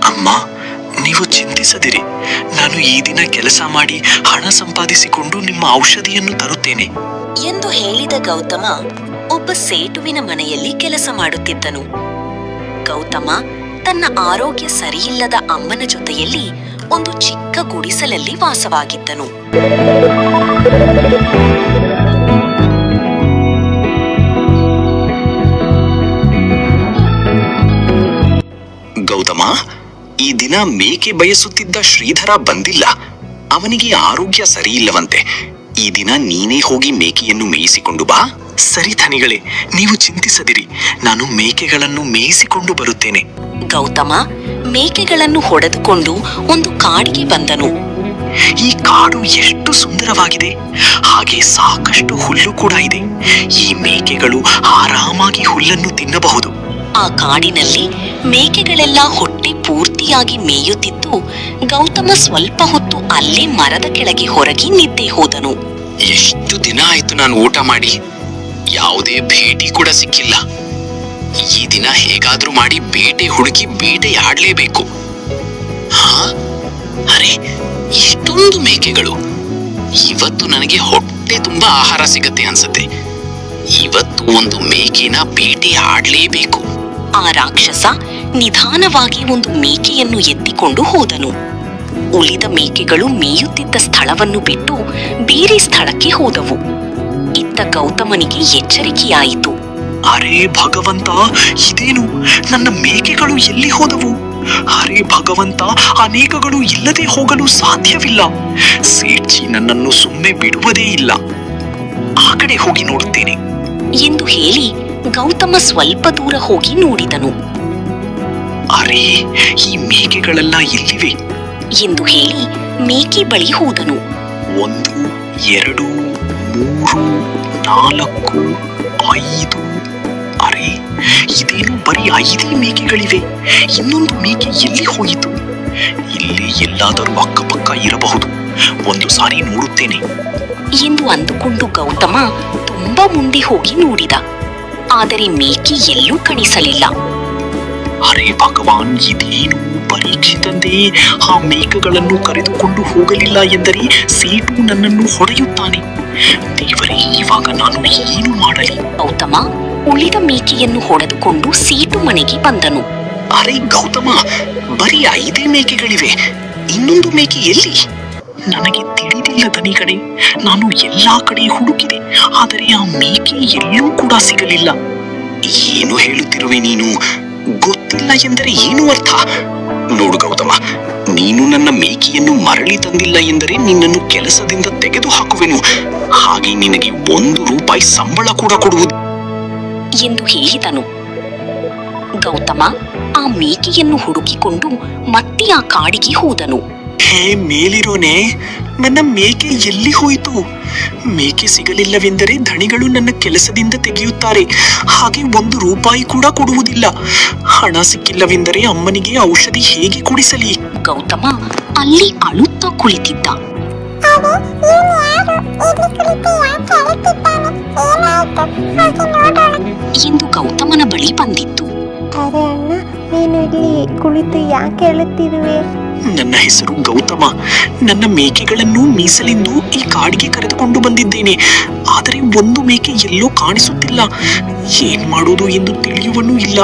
ಅಮ್ಮ, ನೀವು ಚಿಂತಿಸದಿರಿ. ನಾನು ಈ ದಿನ ಕೆಲಸ ಮಾಡಿ ಹಣ ಸಂಪಾದಿಸಿಕೊಂಡು ನಿಮ್ಮ ಔಷಧಿಯನ್ನು ತರುತ್ತೇನೆ ಎಂದು ಹೇಳಿದ ಗೌತಮ ಒಬ್ಬ ಸೇಟುವಿನ ಮನೆಯಲ್ಲಿ ಕೆಲಸ ಮಾಡುತ್ತಿದ್ದನು. ಗೌತಮ ತನ್ನ ಆರೋಗ್ಯ ಸರಿಯಿಲ್ಲದ ಅಮ್ಮನ ಜೊತೆಯಲ್ಲಿ ಒಂದು ಚಿಕ್ಕ ಗುಡಿಸಲಲ್ಲಿ ವಾಸವಾಗಿದ್ದನು. ಗೌತಮ, ಈ ದಿನ ಮೇಕೆ ಬಯಸುತ್ತಿದ್ದ ಶ್ರೀಧರ ಬಂದಿಲ್ಲ. ಅವನಿಗೆ ಆರೋಗ್ಯ ಸರಿಯಿಲ್ಲವಂತೆ. ಈ ದಿನ ನೀನೇ ಹೋಗಿ ಮೇಕೆಯನ್ನು ಮೇಯಿಸಿಕೊಂಡು ಬಾ. ಸರಿ ಧನಿಗಳೇ, ನೀವು ಚಿಂತಿಸದಿರಿ. ನಾನು ಮೇಕೆಗಳನ್ನು ಮೇಯಿಸಿಕೊಂಡು ಬರುತ್ತೇನೆ. ಗೌತಮ ಮೇಕೆಗಳನ್ನು ಹೊಡೆದುಕೊಂಡು ಒಂದು ಕಾಡಿಗೆ ಬಂದನು. ಈ ಕಾಡು ಎಷ್ಟು ಸುಂದರವಾಗಿದೆ. ಹಾಗೆ ಸಾಕಷ್ಟು ಹುಲ್ಲು ಕೂಡ ಇದೆ. ಈ ಮೇಕೆಗಳು ಆರಾಮಾಗಿ ಹುಲ್ಲನ್ನು ತಿನ್ನಬಹುದು. ಆ ಕಾಡಿನಲ್ಲಿ ಮೇಕೆಗಳೆಲ್ಲ ಹೊಟ್ಟೆ ಪೂರ್ತಿಯಾಗಿ ಮೇಯುತ್ತಿದ್ದು ಗೌತಮ ಸ್ವಲ್ಪ ಹೊತ್ತು ಅಲ್ಲೇ ಮರದ ಕೆಳಗೆ ಹೊರಗಿ ನಿದ್ದೆ ಹೋದನು. ಎಷ್ಟು ದಿನ ಆಯ್ತು ನಾನು ಊಟ ಮಾಡಿ. ಯಾವುದೇ ಭೇಟಿ ಕೂಡ ಸಿಕ್ಕಿಲ್ಲ. ಈ ದಿನ ಹೇಗಾದ್ರೂ ಮಾಡಿ ಬೇಟೆ ಹುಡುಕಿ ಬೇಟೆಯಾಡ್ಲೇಬೇಕು. ಅರೆ, ಇಷ್ಟೊಂದು ಮೇಕೆಗಳು. ಇವತ್ತು ನನಗೆ ಹೊಟ್ಟೆ ತುಂಬಾ ಆಹಾರ ಸಿಗತ್ತೆ ಅನ್ಸತ್ತೆ. ಇವತ್ತು ಒಂದು ಮೇಕೆನ ಬೇಟೆ ಆಡ್ಲೇಬೇಕು. ಆ ರಾಕ್ಷಸ ನಿಧಾನವಾಗಿ ಒಂದು ಮೇಕೆಯನ್ನು ಎತ್ತಿಕೊಂಡು ಹೋದನು. ಉಳಿದ ಮೇಕೆಗಳು ಮೇಯುತ್ತಿದ್ದ ಸ್ಥಳವನ್ನು ಬಿಟ್ಟು ಬೇರೆ ಸ್ಥಳಕ್ಕೆ ಹೋದವು. ಇತ್ತ ಗೌತಮನಿಗೆ ಎಚ್ಚರಿಕೆಯಾಯಿತು. ಅರೇ ಭಗವಂತ, ಇದೇನು? ನನ್ನ ಮೇಕೆಗಳು ಎಲ್ಲಿ ಹೋದವು? ಅರೇ ಭಗವಂತ, ಅನೇಕಗಳು ಇಲ್ಲದೆ ಹೋಗಲು ಸಾಧ್ಯವಿಲ್ಲ. ಸೇಠ್ಜಿ ನನ್ನನ್ನು ಸುಮ್ಮನೆ ಬಿಡುವುದೇ ಇಲ್ಲ. ಆ ಕಡೆ ಹೋಗಿ ನೋಡುತ್ತೇನೆ ಎಂದು ಹೇಳಿ ಗೌತಮ ಸ್ವಲ್ಪ ದೂರ ಹೋಗಿ ನೋಡಿದನು. ಅರೇ, ಈ ಮೇಕೆಗಳೆಲ್ಲ ಎಲ್ಲಿವೆ ಎಂದು ಹೇಳಿ ಮೇಕೆ ಬಳಿ ಹೋದನು. 1, 2, 3, 4, 5. ಅರೆ, ಇದೇನು ಬರೀ 5 ಮೇಕೆಗಳಿವೆ. ಇನ್ನೊಂದು ಮೇಕೆ ಎಲ್ಲಿ ಹೋಯಿತು? ಇಲ್ಲಿ ಎಲ್ಲಾದರೂ ಅಕ್ಕಪಕ್ಕ ಇರಬಹುದು. ಒಂದು ಸಾರಿ ನೋಡುತ್ತೇನೆ ಎಂದು ಅಂದುಕೊಂಡು ಗೌತಮ ತುಂಬಾ ಮುಂದೆ ಹೋಗಿ ನೋಡಿದ. ಆದರೆ ಮೇಕೆ ಎಲ್ಲೂ ಕಾಣಿಸಲಿಲ್ಲ. ಅರೇ ಭಗವಾನ್, ಇದೇನು ಪರೀಕ್ಷಿತಂತೆ ಆ ಮೇಕೆಗಳನ್ನು ಕರೆದುಕೊಂಡು ಹೋಗಲಿಲ್ಲ ಎಂದರೆ ಸೇಟು ನನ್ನನ್ನು ಹೊಡೆಯುತ್ತಾನೆ. ದೇವರೇ, ಇವಾಗ ನಾನು ಏನು ಮಾಡಲಿ? ಗೌತಮ ಉಳಿದ ಮೇಕೆಯನ್ನು ಹೊಡೆದುಕೊಂಡು ಸೇಟು ಮನೆಗೆ ಬಂದನು. ಅರೆ ಗೌತಮ, ಬರೀ 5 ಮೇಕೆಗಳಿವೆ. ಇನ್ನೊಂದು ಮೇಕೆ ಎಲ್ಲಿ? ನನಗೆ ತಿಳಿದಿಲ್ಲ ದನಿಗಳೇ. ನಾನು ಎಲ್ಲಾ ಕಡೆ ಹುಡುಕಿದೆ, ಆದರೆ ಆ ಮೇಕೆ ಎಲ್ಲೂ ಕೂಡ ಸಿಗಲಿಲ್ಲ. ಏನು ಹೇಳುತ್ತಿರುವೆ ನೀನು? ಗೊತ್ತಿಲ್ಲ ಎಂದರೆ ಏನು ಅರ್ಥ? ನೋಡು ಗೌತಮ, ನೀನು ನನ್ನ ಮೇಕೆಯನ್ನು ಮರಳಿ ತಂದಿಲ್ಲ ಎಂದರೆ ನಿನ್ನನ್ನು ಕೆಲಸದಿಂದ ತೆಗೆದು ಹಾಕುವೆನು. ಹಾಗೆ ನಿನಗೆ 1 ರೂಪಾಯಿ ಸಂಬಳ ಕೂಡ ಕೊಡುವುದು ಎಂದು ಹೇಳಿದನು. ಗೌತಮ ಆ ಮೇಕೆಯನ್ನು ಹುಡುಕಿಕೊಂಡು ಮತ್ತೆ ಆ ಕಾಡಿಗೆ ಹೋದನು. ಹೇ ಮೇಲಿರೋನೆ, ನನ್ನ ಮೇಕೆ ಎಲ್ಲಿ ಹೋಯಿತು? ಮೇಕೆ ಸಿಗಲಿಲ್ಲವೆಂದರೆ ಧಣಿಗಳು ನನ್ನ ಕೆಲಸದಿಂದ ತೆಗೆಯುತ್ತಾರೆ. ಹಾಗೆ 1 ರೂಪಾಯಿ ಕೂಡ ಕೊಡುವುದಿಲ್ಲ. ಹಣ ಸಿಕ್ಕಿಲ್ಲವೆಂದರೆ ಅಮ್ಮನಿಗೆ ಔಷಧಿ ಹೇಗೆ ಕೊಡಿಸಲಿ? ಗೌತಮ ಅಲ್ಲಿ ಅಳುತ್ತಾ ಕುಳಿತಿದ್ದ. ಎಂದು ಗೌತಮನ ಬಳಿ ಬಂದಿತ್ತು. ಅರೆ ಅಣ್ಣ, ನೀನು ಇಲ್ಲಿ ಕುಳಿತು ಯಾಕೆ ಅಳುತ್ತಿರುವೆ? ನನ್ನ ಹೆಸರು ಗೌತಮ. ನನ್ನ ಮೇಕೆಗಳನ್ನು ಮೀಸಲೆಂದು ಈ ಕಾಡಿಗೆ ಕರೆದುಕೊಂಡು ಬಂದಿದ್ದೇನೆ. ಆದರೆ 1 ಮೇಕೆ ಎಲ್ಲೋ ಕಾಣಿಸುತ್ತಿಲ್ಲ. ಏನ್ ಮಾಡೋದು ಎಂದು ತಿಳಿಯುವನೂ ಇಲ್ಲ.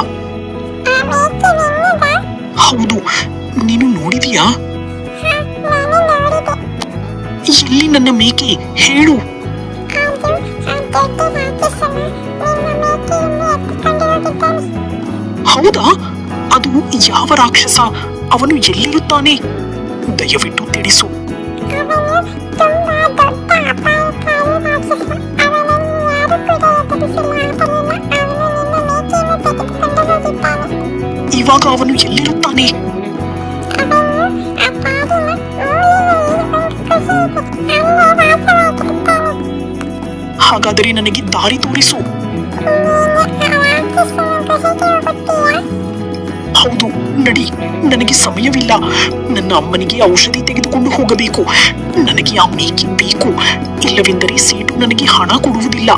ಹೌದು, ನೀನು ನೋಡಿದೀಯಾ? ಎಲ್ಲಿ ನನ್ನ ಮೇಕೆ? ಹೇಳು. ಹೌದಾ? ಅದು ಯಾವ ರಾಕ್ಷಸ? ಅವನು ಎಲ್ಲಿರುತ್ತಾನೆ? ದಯವಿಟ್ಟು ತಿಳಿಸು. ಇವಾಗ ಅವನು ಎಲ್ಲಿರುತ್ತಾನೆ? ಹಾಗಾದರೆ ನನಗೆ ದಾರಿ ತೋರಿಸು. ಹೌದು, ನಡಿ. ನನಗೆ ಸಮಯವಿಲ್ಲ. ನನ್ನ ಅಮ್ಮನಿಗೆ ಔಷಧಿ ತೆಗೆದುಕೊಂಡು ಹೋಗಬೇಕು. ನನಗೆ ಆ ಮೇಕೆ ಬೇಕು. ಇಲ್ಲವೆಂದರೆ ಸೇಟು ನನಗೆ ಹಣ ಕೊಡುವುದಿಲ್ಲ.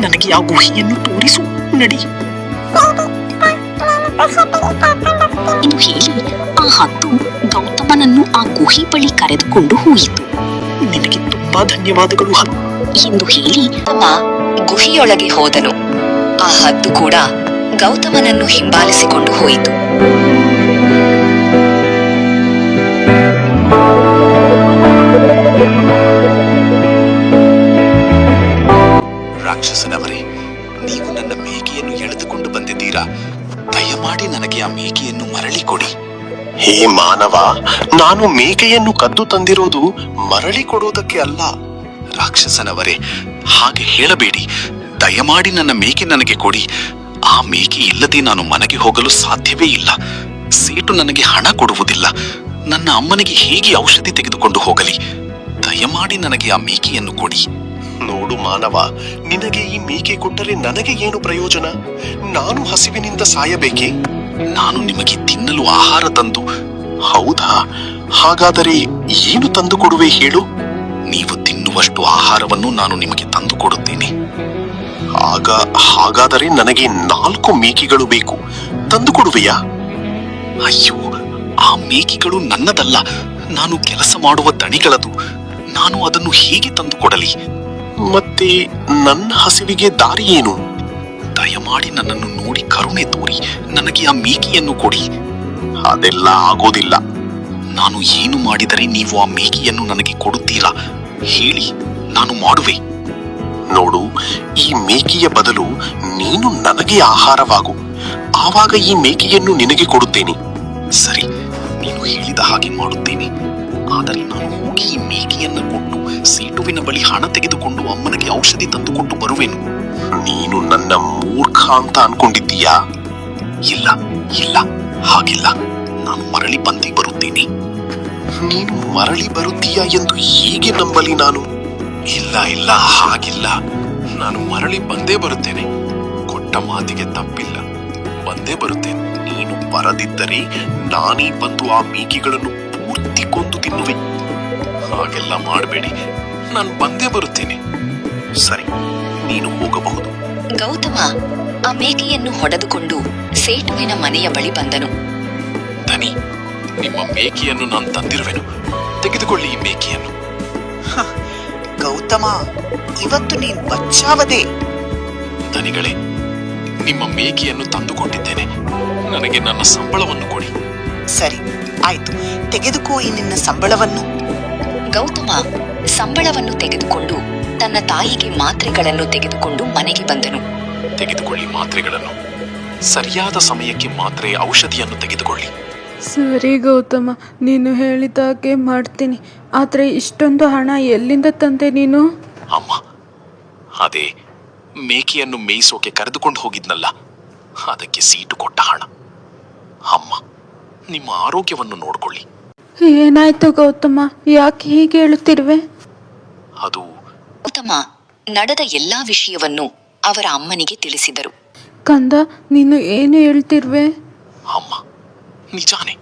ನನಗೆ ಆ ಗುಹೆಯನ್ನು ತೋರಿಸು. ನಡಿ. ಎಂದು ಹೇಳಿ ಆ ಹದ್ದು ಗೌತಮನನ್ನು ಆ ಗುಹೆ ಬಳಿ ಕರೆದುಕೊಂಡು ಹೋಯಿತು. ನಿನಗೆ ತುಂಬಾ ಧನ್ಯವಾದಗಳು ಹದ್ದು ಎಂದು ಹೇಳಿ ಗೌತಮ ಗುಹೆಯೊಳಗೆ ಹೋದನು. ಆ ಹದ್ದು ಕೂಡ ಗೌತಮನನ್ನು ಹಿಂಬಾಲಿಸಿಕೊಂಡು ಹೋಯಿತು. ರಾಕ್ಷಸನವರೇ, ನೀವು ನನ್ನ ಮೇಕೆಯನ್ನು ಎಳೆದುಕೊಂಡು ಬಂದಿದ್ದೀರಾ? ದಯಮಾಡಿ ನನಗೆ ಆ ಮೇಕೆಯನ್ನು ಮರಳಿ ಕೊಡಿ. ಹೇ ಮಾನವ, ನಾನು ಮೇಕೆಯನ್ನು ಕದ್ದು ತಂದಿರೋದು ಮರಳಿ ಕೊಡೋದಕ್ಕೆ ಅಲ್ಲ. ರಾಕ್ಷಸನವರೇ, ಹಾಗೆ ಹೇಳಬೇಡಿ. ದಯಮಾಡಿ ನನ್ನ ಮೇಕೆ ನನಗೆ ಕೊಡಿ. ಆ ಮೇಕೆ ಇಲ್ಲದೆ ನಾನು ಮನೆಗೆ ಹೋಗಲು ಸಾಧ್ಯವೇ ಇಲ್ಲ. ಸೇಟು ನನಗೆ ಹಣ ಕೊಡುವುದಿಲ್ಲ. ನನ್ನ ಅಮ್ಮನಿಗೆ ಹೇಗೆ ಔಷಧಿ ತೆಗೆದುಕೊಂಡು ಹೋಗಲಿ? ದಯಮಾಡಿ ನನಗೆ ಆ ಮೇಕೆಯನ್ನು ಕೊಡಿ. ನೋಡು ಮಾನವ, ನಿನಗೆ ಈ ಮೇಕೆ ಕೊಟ್ಟರೆ ನನಗೆ ಏನು ಪ್ರಯೋಜನ? ನಾನು ಹಸಿವಿನಿಂದ ಸಾಯಬೇಕೆ? ನಾನು ನಿಮಗೆ ತಿನ್ನಲು ಆಹಾರ ತಂದು. ಹೌದಾ? ಹಾಗಾದರೆ ಏನು ತಂದು ಕೊಡುವೆ ಹೇಳು? ನೀವು ತಿನ್ನುವಷ್ಟು ಆಹಾರವನ್ನು ನಾನು ನಿಮಗೆ ತಂದು ಕೊಡುತ್ತೇನೆ. ಹಾಗಾದರೆ ನನಗೆ 4 ಮೇಕೆಗಳು ಬೇಕು. ತಂದು ಕೊಡುವೆಯಾ? ಅಯ್ಯೋ, ಆ ಮೇಕೆಗಳು ನನ್ನದಲ್ಲ. ನಾನು ಕೆಲಸ ಮಾಡುವ ದಣಿಗಳದು. ನಾನು ಅದನ್ನು ಹೇಗೆ ತಂದು ಕೊಡಲಿ? ಮತ್ತೆ ನನ್ನ ಹಸಿವಿಗೆ ದಾರಿ ಏನು? ದಯಮಾಡಿ ನನ್ನನ್ನು ನೋಡಿ ಕರುಣೆ ತೋರಿ ನನಗೆ ಆ ಮೇಕೆಯನ್ನು ಕೊಡಿ. ಅದೆಲ್ಲ ಆಗೋದಿಲ್ಲ. ನಾನು ಏನು ಮಾಡಿದರೆ ನೀವು ಆ ಮೇಕೆಯನ್ನು ನನಗೆ ಕೊಡುತ್ತೀರಾ? ಹೇಳಿ, ನಾನು ಮಾಡುವೆ. ನೋಡು, ಈ ಮೇಕೆಯ ಬದಲು ನೀನು ನನಗೆ ಆಹಾರವಾಗು. ಆವಾಗ ಈ ಮೇಕೆಯನ್ನು ನಿನಗೆ ಕೊಡುತ್ತೇನೆ. ಸರಿ, ನೀನು ಹೇಳಿದ ಹಾಗೆ ಮಾಡುತ್ತೇನೆ. ಆದರೆ ನಾನು ಹೋಗಿ ಈ ಮೇಕೆಯನ್ನು ಕೊಟ್ಟು ಸೇಟುವಿನ ಬಳಿ ಹಣ ತೆಗೆದುಕೊಂಡು ಅಮ್ಮನಿಗೆ ಔಷಧಿ ತಂದುಕೊಟ್ಟು ಬರುವೆನು. ನೀನು ನನ್ನ ಮೂರ್ಖ ಅಂತ ಅನ್ಕೊಂಡಿದ್ದೀಯಾ? ಇಲ್ಲ ಇಲ್ಲ, ಹಾಗಿಲ್ಲ. ನಾನು ಮರಳಿ ಬಂದೇ ಬರುತ್ತೇನೆ. ನೀನು ಮರಳಿ ಬರುತ್ತೀಯಾ ಎಂದು ಹೇಗೆ ನಂಬಲಿ ನಾನು? ಇಲ್ಲ ಇಲ್ಲ, ಹಾಗಿಲ್ಲ. ನಾನು ಮರಳಿ ಬಂದೇ ಬರುತ್ತೇನೆ. ಕೊಟ್ಟ ಮಾತಿಗೆ ತಪ್ಪಿಲ್ಲ. ಬಂದೇ ಬರುತ್ತೇನೆ. ನೀನು ಬರದಿದ್ದರೆ ನಾನೇ ಬಂದು ಆ ಮೇಕೆಗಳನ್ನು ಪೂರ್ತಿ ಕೊಂದು ತಿನ್ನುವೆ. ಹಾಗೆಲ್ಲ ಮಾಡಬೇಡಿ. ನಾನು ಬಂದೇ ಬರುತ್ತೇನೆ. ಸರಿ, ನೀನು ಹೋಗಬಹುದು. ಗೌತಮ ಆ ಮೇಕೆಯನ್ನು ಹೊಡೆದುಕೊಂಡು ಸೇಟುವಿನ ಮನೆಯ ಬಳಿ ಬಂದನು. ದನಿ, ನಿಮ್ಮ ಮೇಕೆಯನ್ನು ನಾನು ತಂದಿರುವೆನು. ತೆಗೆದುಕೊಳ್ಳಿ ಈ ಮೇಕೆಯನ್ನು. ಗೌತಮ, ಇವತ್ತು ನೀನ್ ಬಚ್ಚಾವದೆ. ದನಿಗಳೇ, ನಿಮ್ಮ ಮೇಕೆಯನ್ನು ತಂದುಕೊಟ್ಟಿದ್ದೇನೆ. ನನಗೆ ನನ್ನ ಸಂಬಳವನ್ನು ಕೊಡಿ. ಸರಿ, ಆಯ್ತು. ತೆಗೆದುಕೋ ಈ ನಿನ್ನ ಸಂಬಳವನ್ನು. ಗೌತಮ ಸಂಬಳವನ್ನು ತೆಗೆದುಕೊಂಡು ತನ್ನ ತಾಯಿಗೆ ಮಾತ್ರೆಗಳನ್ನು ತೆಗೆದುಕೊಂಡು ಮನೆಗೆ ಬಂದನು. ತೆಗೆದುಕೊಳ್ಳಿ ಮಾತ್ರೆಗಳನ್ನು. ಸರಿಯಾದ ಸಮಯಕ್ಕೆ ಮಾತ್ರೆ ಔಷಧಿಯನ್ನು ತೆಗೆದುಕೊಳ್ಳಿ. ಸರಿ ಗೌತಮ, ನೀನು ಹೇಳಿದಾಗೆ ಮಾಡ್ತೀನಿ. ಆದರೆ ಇಷ್ಟೊಂದು ಹಣ ಎಲ್ಲಿಂದ ತಂದೆ ನೀನು? ಅಮ್ಮ, ಅದೇ ಮೇಕೆಯನ್ನು ಮೇಯಿಸೋಕೆ ಕರೆದುಕೊಂಡು ಹೋಗಿದ್ನಲ್ಲ, ಅದಕ್ಕೆ ಸೀಟು ಕೊಟ್ಟ ಹಣ. ಅಮ್ಮ, ನಿಮ್ಮ ಆರೋಗ್ಯವನ್ನು ನೋಡ್ಕೊಳ್ಳಿ. ಏನಾಯ್ತು ಗೌತಮ, ಯಾಕೆ ಹೀಗೆ ಹೇಳುತ್ತಿರುವೆ? ಅದು ಗೌತಮ ನಡೆದ ಎಲ್ಲಾ ವಿಷಯವನ್ನು ಅವರ ಅಮ್ಮನಿಗೆ ತಿಳಿಸಿದರು. ಕಂದ, ನೀನು ಏನು ಹೇಳ್ತಿರುವೆ? ಅಮ್ಮ, ನಿಜಾನೇ.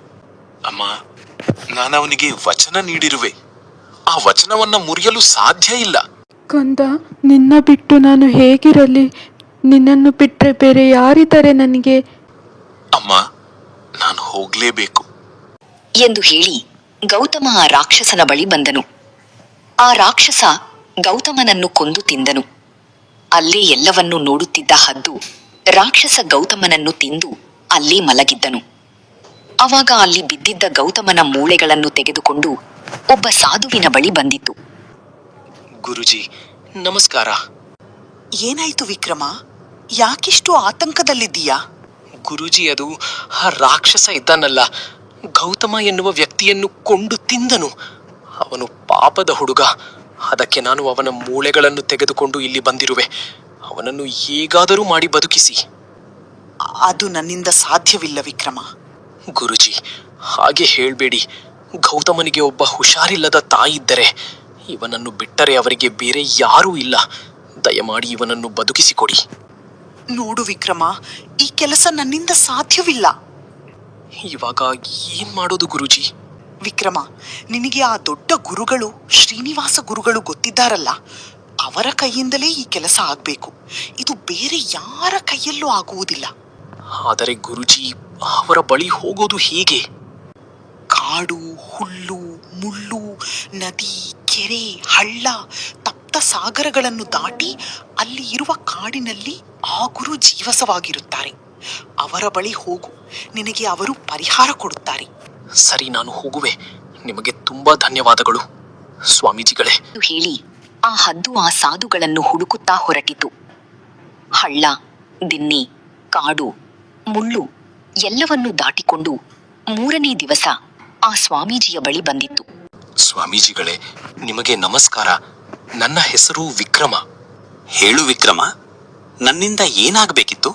ಅಮ್ಮ, ನಾನು ಅವನಿಗೆ ವಚನ ನೀಡಿರುವೆ. ಆ ವಚನವನ್ನ ಮುರಿಯಲು ಸಾಧ್ಯ ಇಲ್ಲ. ಕಂದ, ನಿನ್ನ ಬಿಟ್ಟು ನಾನು ಹೇಗಿರಲಿ? ನಿನ್ನನ್ನು ಬಿಟ್ಟರೆ ಬೇರೆ ಯಾರಿದ್ದಾರೆ ನನಗೆ? ಅಮ್ಮ, ನಾನು ಹೋಗ್ಲೇಬೇಕು ಎಂದು ಹೇಳಿ ಗೌತಮ ಆ ರಾಕ್ಷಸನ ಬಳಿ ಬಂದನು. ಆ ರಾಕ್ಷಸ ಗೌತಮನನ್ನು ಕೊಂದು ತಿಂದನು. ಅಲ್ಲೇ ಎಲ್ಲವನ್ನೂ ನೋಡುತ್ತಿದ್ದ ಹದ್ದು ರಾಕ್ಷಸ ಗೌತಮನನ್ನು ತಿಂದು ಅಲ್ಲೇ ಮಲಗಿದ್ದನು. ಆವಾಗ ಅಲ್ಲಿ ಬಿದ್ದಿದ್ದ ಗೌತಮನ ಮೂಳೆಗಳನ್ನು ತೆಗೆದುಕೊಂಡು ಒಬ್ಬ ಸಾಧುವಿನ ಬಳಿ ಬಂದಿತ್ತು. ಗುರುಜಿ, ನಮಸ್ಕಾರ. ಏನಾಯ್ತು ವಿಕ್ರಮ? ಯಾಕಿಷ್ಟು ಆತಂಕದಲ್ಲಿದ್ದೀಯಾ? ಗುರುಜಿ, ಅದು ಆ ರಾಕ್ಷಸ ಇದ್ದಾನಲ್ಲ, ಗೌತಮ ಎನ್ನುವ ವ್ಯಕ್ತಿಯನ್ನು ಕೊಂದು ತಿಂದನು. ಅವನು ಪಾಪದ ಹುಡುಗ. ಅದಕ್ಕೆ ನಾನು ಅವನ ಮೂಳೆಗಳನ್ನು ತೆಗೆದುಕೊಂಡು ಇಲ್ಲಿ ಬಂದಿರುವೆ. ಅವನನ್ನು ಹೇಗಾದರೂ ಮಾಡಿ ಬದುಕಿಸಿ. ಅದು ನನ್ನಿಂದ ಸಾಧ್ಯವಿಲ್ಲ ವಿಕ್ರಮ. ಗುರುಜಿ, ಹಾಗೆ ಹೇಳ್ಬೇಡಿ. ಗೌತಮನಿಗೆ ಒಬ್ಬ ಹುಷಾರಿಲ್ಲದ ತಾಯಿದ್ದರೆ ಇವನನ್ನು ಬಿಟ್ಟರೆ ಅವರಿಗೆ ಬೇರೆ ಯಾರೂ ಇಲ್ಲ. ದಯಮಾಡಿ ಇವನನ್ನು ಬದುಕಿಸಿಕೊಡಿ. ನೋಡು ವಿಕ್ರಮ, ಈ ಕೆಲಸ ನನ್ನಿಂದ ಸಾಧ್ಯವಿಲ್ಲ. ಇವಾಗ ಏನ್ ಮಾಡೋದು ಗುರುಜಿ? ವಿಕ್ರಮ, ನಿನಗೆ ಆ ದೊಡ್ಡ ಗುರುಗಳು, ಶ್ರೀನಿವಾಸ ಗುರುಗಳು ಗೊತ್ತಿದ್ದಾರಲ್ಲ, ಅವರ ಕೈಯಿಂದಲೇ ಈ ಕೆಲಸ ಆಗ್ಬೇಕು. ಇದು ಬೇರೆ ಯಾರ ಕೈಯಲ್ಲೂ ಆಗುವುದಿಲ್ಲ. ಆದರೆ ಗುರುಜಿ, ಅವರ ಬಳಿ ಹೋಗೋದು ಹೇಗೆ? ಕಾಡು, ಹುಲ್ಲು, ಮುಳ್ಳು, ನದಿ, ಕೆರೆ, ಹಳ್ಳ, ತಪ್ತ ಸಾಗರಗಳನ್ನು ದಾಟಿ ಅಲ್ಲಿ ಇರುವ ಕಾಡಿನಲ್ಲಿ ಆ ಗುರು ಜೀವಸವಾಗಿರುತ್ತಾರೆ. ಅವರ ಬಳಿ ಹೋಗು, ನಿನಗೆ ಅವರು ಪರಿಹಾರ ಕೊಡುತ್ತಾರೆ. ಸರಿ, ನಾನು ಹೋಗುವೆ. ನಿಮಗೆ ತುಂಬಾ ಧನ್ಯವಾದಗಳು ಸ್ವಾಮೀಜಿಗಳೇ. ಎಂದು ಹೇಳಿ ಆ ಹದ್ದು ಆ ಸಾಧುಗಳನ್ನು ಹುಡುಕುತ್ತಾ ಹೊರಟಿತು. ಹಳ್ಳ, ದಿನ್ನಿ, ಕಾಡು, ಮುಳ್ಳು ಎಲ್ಲವನ್ನೂ ದಾಟಿಕೊಂಡು 3ನೇ ದಿವಸ ಆ ಸ್ವಾಮೀಜಿಯ ಬಳಿ ಬಂದಿತ್ತು. ಸ್ವಾಮೀಜಿಗಳೇ, ನಿಮಗೆ ನಮಸ್ಕಾರ. ನನ್ನ ಹೆಸರು ವಿಕ್ರಮ. ಹೇಳು ವಿಕ್ರಮ, ನನ್ನಿಂದ ಏನಾಗಬೇಕಿತ್ತು?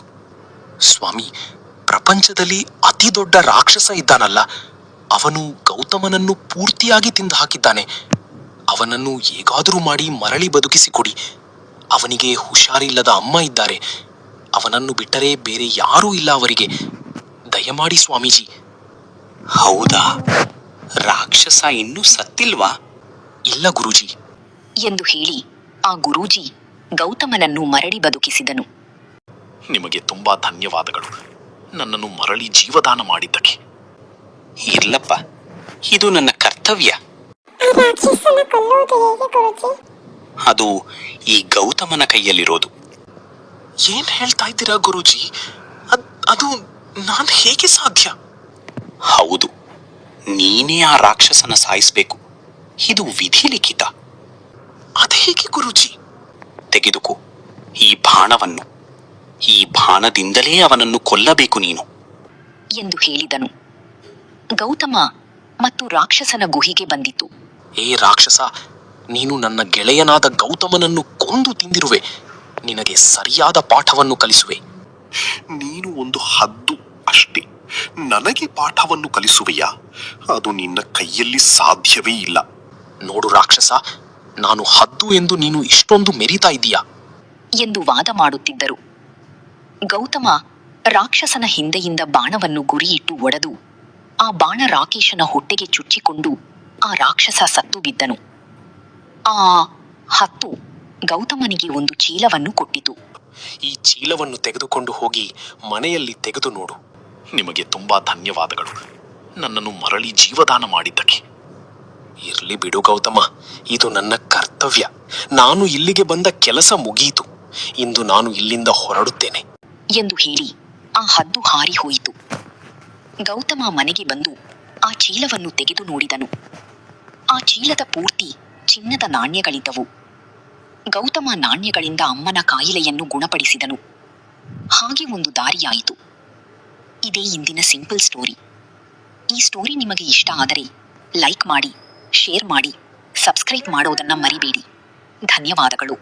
ಸ್ವಾಮಿ, ಪ್ರಪಂಚದಲ್ಲಿ ಅತಿ ದೊಡ್ಡ ರಾಕ್ಷಸ ಇದ್ದಾನಲ್ಲ, ಅವನು ಗೌತಮನನ್ನು ಪೂರ್ತಿಯಾಗಿ ತಿಂದು ಹಾಕಿದ್ದಾನೆ. ಅವನನ್ನು ಹೇಗಾದರೂ ಮಾಡಿ ಮರಳಿ ಬದುಕಿಸಿಕೊಡಿ. ಅವನಿಗೆ ಹುಷಾರಿಲ್ಲದ ಅಮ್ಮ ಇದ್ದಾರೆ. ಅವನನ್ನು ಬಿಟ್ಟರೆ ಬೇರೆ ಯಾರೂ ಇಲ್ಲ ಅವರಿಗೆ. ದಯಮಾಡಿ ಸ್ವಾಮೀಜಿ. ಹೌದಾ? ರಾಕ್ಷಸ ಇನ್ನೂ ಸತ್ತಿಲ್ವಾ? ಇಲ್ಲ ಗುರೂಜಿ ಎಂದು ಹೇಳಿ ಆ ಗುರೂಜಿ ಗೌತಮನನ್ನು ಮರಳಿ ಬದುಕಿಸಿದನು. ನಿಮಗೆ ತುಂಬಾ ಧನ್ಯವಾದಗಳು, ನನ್ನನ್ನು ಮರಳಿ ಜೀವದಾನ ಮಾಡಿದ್ದಕ್ಕೆ. ಇರ್ಲಪ್ಪ, ಇದು ನನ್ನ ಕರ್ತವ್ಯ. ರಾಕ್ಷಸನ ಕೊಲ್ಲುವುದು ಹೇಗೆ ಗುರುಜಿ? ಅದು ಈ ಗೌತಮನ ಕೈಯಲ್ಲಿರೋದು. ಏನ್ ಹೇಳ್ತಾ ಇದ್ದೀರಾ ಗುರೂಜಿ? ಅದು ನಾನು ಹೇಗೆ ಸಾಧ್ಯ? ಹೌದು, ನೀನೇ ಆ ರಾಕ್ಷಸನ ಸಾಯಿಸಬೇಕು. ಇದು ವಿಧಿ ಲಿಖಿತ. ಅದೇಗೆ ಗುರೂಜಿ? ತೆಗೆದುಕೋ ಈ ಬಾಣವನ್ನು. ಈ ಬಾಣದಿಂದಲೇ ಅವನನ್ನು ಕೊಲ್ಲಬೇಕು ನೀನು ಎಂದು ಹೇಳಿದನು. ಗೌತಮ ಮತ್ತು ರಾಕ್ಷಸನ ಗುಹಿಗೆ ಬಂದಿತು. ಏ ರಾಕ್ಷಸ, ನೀನು ನನ್ನ ಗೆಳೆಯನಾದ ಗೌತಮನನ್ನು ಕೊಂದು ತಿಂದಿರುವೆ. ನಿನಗೆ ಸರಿಯಾದ ಪಾಠವನ್ನು ಕಲಿಸುವೆ. ನೀನು ಒಂದು ಹದ್ದು ಅಷ್ಟೇ, ನನಗೆ ಪಾಠವನ್ನು ಕಲಿಸುವೆಯಾ? ಅದು ನಿನ್ನ ಕೈಯಲ್ಲಿ ಸಾಧ್ಯವೇ ಇಲ್ಲ. ನೋಡು ರಾಕ್ಷಸ, ನಾನು ಹದ್ದು ಎಂದು ನೀನು ಇಷ್ಟೊಂದು ಮೆರಿತಾ ಇದೀಯಾ ಎಂದು ವಾದ ಮಾಡುತ್ತಿದ್ದರು. ಗೌತಮ ರಾಕ್ಷಸನ ಹಿಂದೆಯಿಂದ ಬಾಣವನ್ನು ಗುರಿಯಿಟ್ಟು ಒಡೆದು ಆ ಬಾಣ ರಾಕೇಶನ ಹೊಟ್ಟೆಗೆ ಚುಚ್ಚಿಕೊಂಡು ಆ ರಾಕ್ಷಸ ಸತ್ತು ಬಿದ್ದನು. ಆ ಹತ್ತು ಗೌತಮನಿಗೆ ಒಂದು ಚೀಲವನ್ನು ಕೊಟ್ಟಿತು. ಈ ಚೀಲವನ್ನು ತೆಗೆದುಕೊಂಡು ಹೋಗಿ ಮನೆಯಲ್ಲಿ ತೆಗೆದು ನೋಡು. ನಿಮಗೆ ತುಂಬಾ ಧನ್ಯವಾದಗಳು, ನನ್ನನ್ನು ಮರಳಿ ಜೀವದಾನ ಮಾಡಿದ್ದಕ್ಕೆ. ಇರ್ಲಿ ಬಿಡು ಗೌತಮ, ಇದು ನನ್ನ ಕರ್ತವ್ಯ. ನಾನು ಇಲ್ಲಿಗೆ ಬಂದ ಕೆಲಸ ಮುಗಿಯಿತು. ಇಂದು ನಾನು ಇಲ್ಲಿಂದ ಹೊರಡುತ್ತೇನೆ ಎಂದು ಹೇಳಿ ಆ ಹದ್ದು ಹಾರಿ ಹೋಯಿತು. ಗೌತಮ ಮನೆಗೆ ಬಂದು ಆ ಚೀಲವನ್ನು ತೆಗೆದು ನೋಡಿದನು. ಆ ಚೀಲದ ಪೂರ್ತಿ ಚಿನ್ನದ ನಾಣ್ಯಗಳಿದ್ದವು. ಗೌತಮ ನಾಣ್ಯಗಳಿಂದ ಅಮ್ಮನ ಕಾಯಿಲೆಯನ್ನು ಗುಣಪಡಿಸಿದನು. ಹಾಗೆ ಒಂದು ದಾರಿಯಾಯಿತು. ಇದೇ ಇಂದಿನ ಸಿಂಪಲ್ ಸ್ಟೋರಿ. ಈ ಸ್ಟೋರಿ ನಿಮಗೆ ಇಷ್ಟ ಆದರೆ ಲೈಕ್ ಮಾಡಿ, ಶೇರ್ ಮಾಡಿ, ಸಬ್ಸ್ಕ್ರೈಬ್ ಮಾಡೋದನ್ನ ಮರಿಬೇಡಿ. ಧನ್ಯವಾದಗಳು.